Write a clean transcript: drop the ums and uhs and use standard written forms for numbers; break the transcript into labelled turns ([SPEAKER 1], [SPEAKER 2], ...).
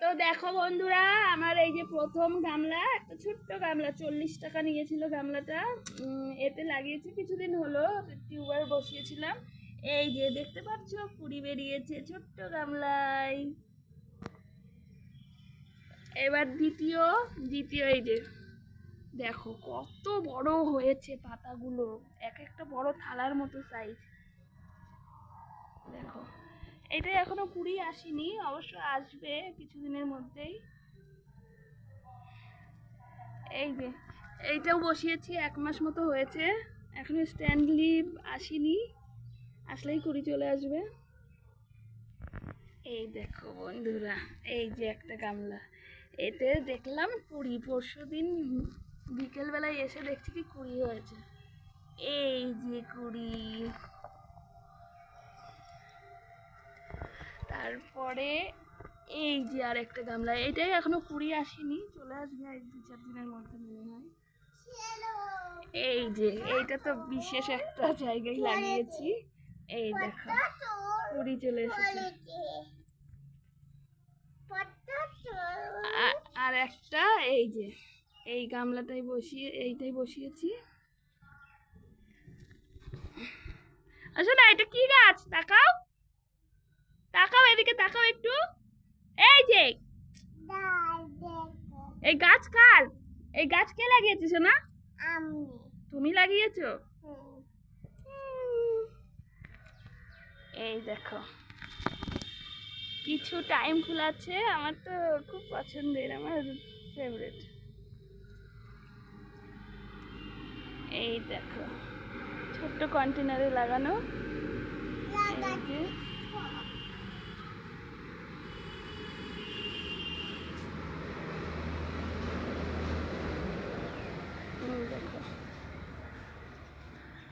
[SPEAKER 1] তো দেখো বন্ধুরা, আমার এই যে প্রথম গামলা, একটা ছোট্ট গামলা, 40 টাকা নিয়েছিল গামলাটা। এতে লাগিয়েছি কিছুদিন হলো, টিউবার বসিয়েছিলাম। এই যে দেখতে পাচ্ছ, কুড়ি বেরিয়েছে ছোট্ট গামলায়। এবার দ্বিতীয় দ্বিতীয় এই যে দেখো কত বড় হয়েছে পাতাগুলো, এক একটা বড় থালার মতো সাইজ। দেখো, এটা এখনো কুড়ি আসেনি, অবশ্য আসবে কিছুদিনের মধ্যেই। এই যে এইটাও বসিয়েছি, 1 মাস মতো হয়েছে, এখনো স্ট্যান্ড লিভ আসেনি, আসলেই কুড়ি চলে আসবে। এই দেখো বন্ধুরা, এই যে একটা গামলা, এতে দেখলাম কুড়ি। পরশুদিন বিকেলবেলায় এসে দেখছি কি কুড়ি হয়েছে। এই যে কুড়ি। তারপরে এই যে আর একটা গামলা, এটাই এখনো কুড়ি আসেনি, চলে আসবে 2-4 দিনের মধ্যে মনে হয়। এই যে এইটা তো বিশেষ একটা জায়গায় লাগিয়েছি, এই দেখো কুড়ি চলে এসেছে। আর একটা এই যে এই গামলাটাই এইটাই বসিয়েছি। আসো না, এটা কি গাছ? তাকাও তাকাও, এদিকে তাকাও একটু। এই যে এই গাছ কার? এই গাছ কে লাগিয়েছে সোনা? আমি। তুমি লাগিয়েছো? এই দেখো কিছু টাইম ফুল আছে, আমার তো খুব পছন্দের, আমার ফেভারিট। এই দেখো ছোট্ট কন্টেনারে লাগানো, এই যে